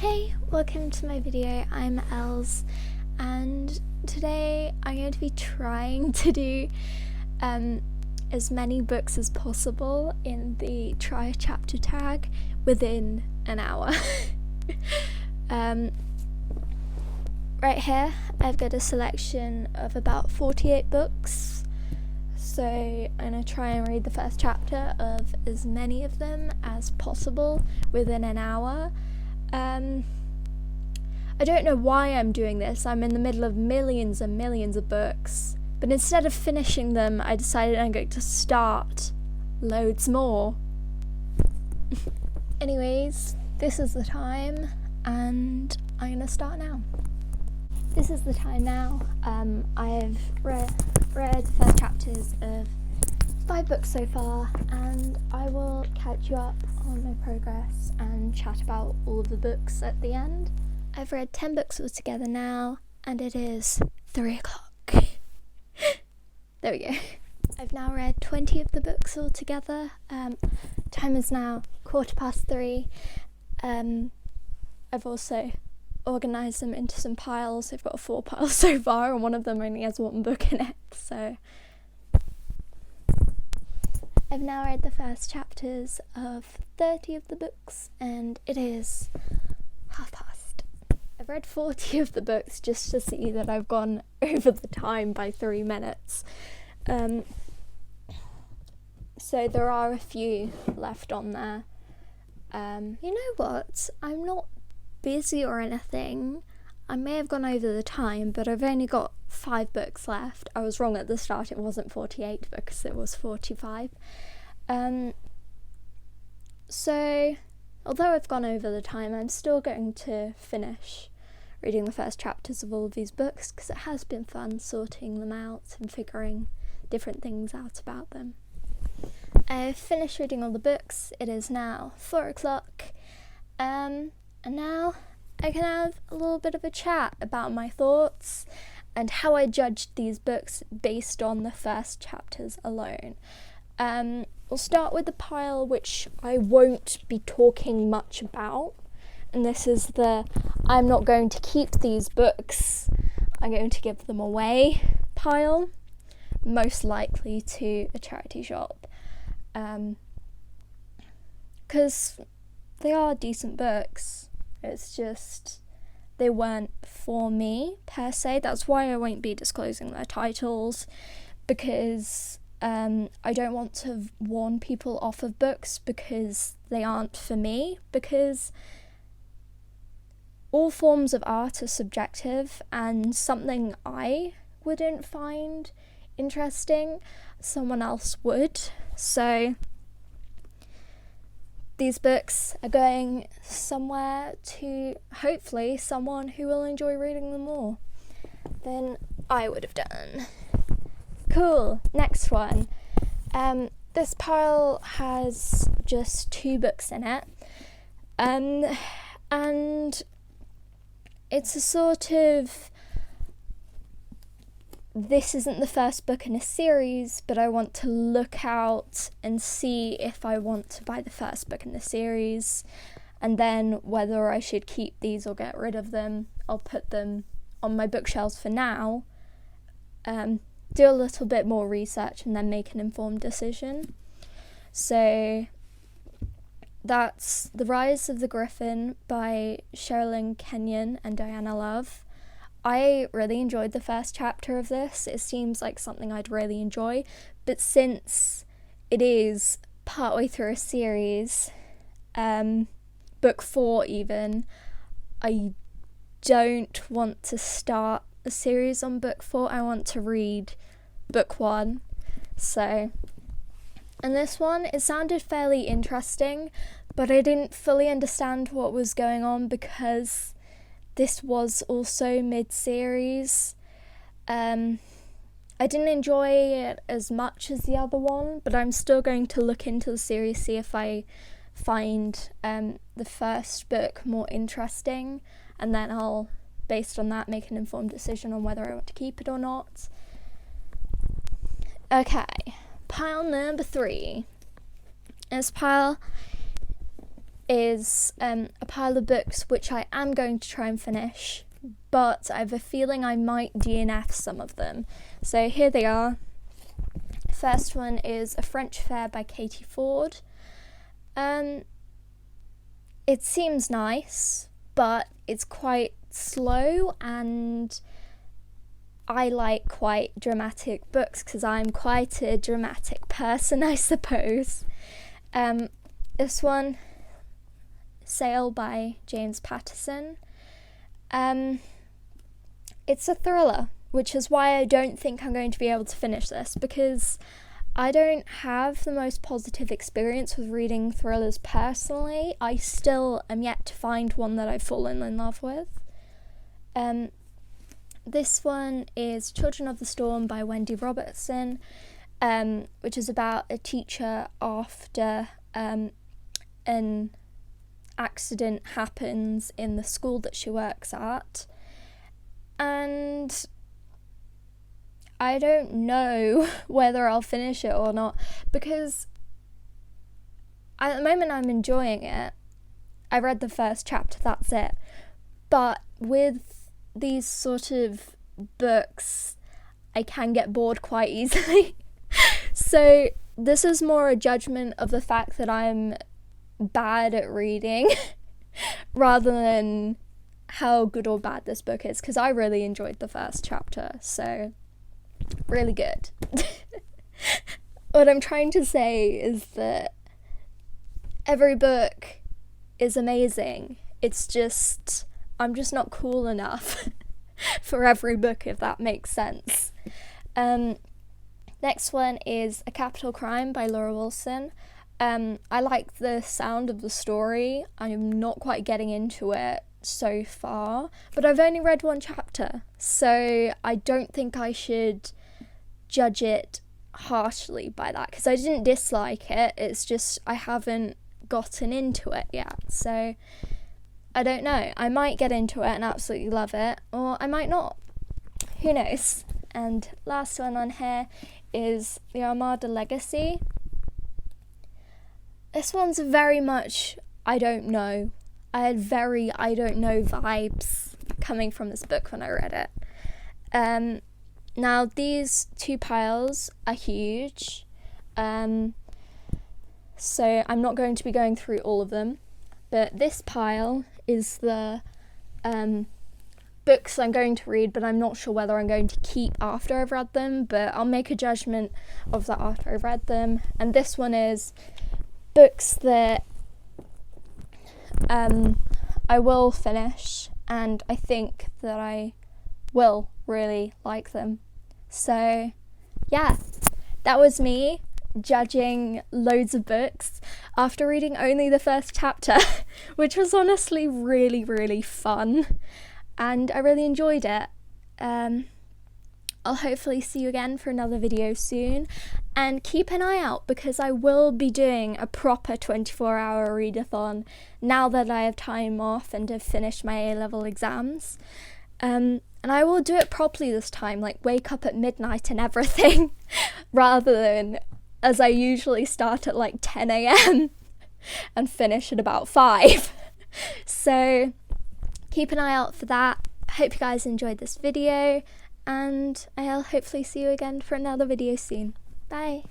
Hey, welcome to my video. I'm Els, and today I'm going to be trying to do as many books as possible in the try chapter tag within an hour. Right here I've got a selection of about 48 books, so I'm going to try and read the first chapter of as many of them as possible within an hour. I don't know why I'm doing this. I'm in the middle of millions and millions of books, but instead of finishing them, I decided I'm going to start loads more. Anyways, this is the time, and I'm going to start now. This is the time now. I've read the first chapters of 5 books so far, and I will catch you up on my progress and chat about all of the books at the end. I've read 10 books altogether now, and it is 3 o'clock. There we go. I've now read 20 of the books altogether. Time is now 3:15. I've also organised them into some piles. I've got 4 piles so far, and one of them only has 1 book in it, so I've now read the first chapters of 30 of the books, and it is past. I've read 40 of the books just to see that I've gone over the time by 3 minutes. So there are a few left on there. You know what? I'm not busy or anything. I may have gone over the time, but I've only got 5 books left. I was wrong at the start, it wasn't 48 books, it was 45. So, although I've gone over the time, I'm still going to finish reading the first chapters of all of these books, because it has been fun sorting them out and figuring different things out about them. I've finished reading all the books. It is now 4 o'clock, and now I can have a little bit of a chat about my thoughts and how I judged these books based on the first chapters alone. We'll start with the pile which I won't be talking much about, and this is the I'm not going to keep these books, I'm going to give them away pile, most likely to a charity shop, because they are decent books. It's just they weren't for me per se. That's why I won't be disclosing their titles, because I don't want to warn people off of books because they aren't for me, because all forms of art are subjective, and something I wouldn't find interesting, someone else would. So these books are going somewhere to hopefully someone who will enjoy reading them more than I would have done. Cool, next one. This pile has just 2 books in it, and it's a sort of, this isn't the first book in a series, but I want to look out and see if I want to buy the first book in the series, and then whether I should keep these or get rid of them. I'll put them on my bookshelves for now, do a little bit more research, and then make an informed decision. So that's The Rise of the Griffin by Sherilyn Kenyon and Diana Love. I really enjoyed the first chapter of this. It seems like something I'd really enjoy, but since it is partway through a series, book 4 even, I don't want to start a series on book 4. I want to read book 1. So, and this one, it sounded fairly interesting, but I didn't fully understand what was going on because this was also mid-series. I didn't enjoy it as much as the other one, but I'm still going to look into the series, see if I find the first book more interesting, and then I'll, based on that, make an informed decision on whether I want to keep it or not. Okay, pile number 3. This pile is a pile of books which I am going to try and finish, but I have a feeling I might DNF some of them. So here they are. First one is A French Fair by Katie Ford. It seems nice, but it's quite slow, and I like quite dramatic books because I'm quite a dramatic person, I suppose. This one, Sail by James Patterson. It's a thriller, which is why I don't think I'm going to be able to finish this, because I don't have the most positive experience with reading thrillers personally. I still am yet to find one that I've fallen in love with. This one is Children of the Storm by Wendy Robertson, which is about a teacher after an accident happens in the school that she works at. And I don't know whether I'll finish it or not, because at the moment I'm enjoying it. I read the first chapter, that's it. But with these sort of books, I can get bored quite easily. So this is more a judgment of the fact that I'm bad at reading rather than how good or bad this book is, because I really enjoyed the first chapter, so really good. What I'm trying to say is that every book is amazing. It's just, I'm just not cool enough for every book, if that makes sense. Next one is A Capital Crime by Laura Wilson. I like the sound of the story. I'm not quite getting into it so far, but I've only read one chapter, so I don't think I should judge it harshly by that, because I didn't dislike it. It's just I haven't gotten into it yet, so I don't know. I might get into it and absolutely love it, or I might not. Who knows? And last one on here is The Armada Legacy. This one's very much I don't know. I had very I don't know vibes coming from this book when I read it. Now these two piles are huge, so I'm not going to be going through all of them, but this pile is the books I'm going to read, but I'm not sure whether I'm going to keep after I've read them, but I'll make a judgment of that after I've read them. And this one is books that I will finish, and I think that I will really like them. So yeah, that was me judging loads of books after reading only the first chapter, which was honestly really, really fun, and I really enjoyed it. I'll hopefully see you again for another video soon, and keep an eye out, because I will be doing a proper 24-hour readathon now that I have time off and have finished my A-level exams. And I will do it properly this time, like wake up at midnight and everything, rather than as I usually start at like 10 a.m. and finish at about 5. So keep an eye out for that. I hope you guys enjoyed this video, and I'll hopefully see you again for another video soon. Bye!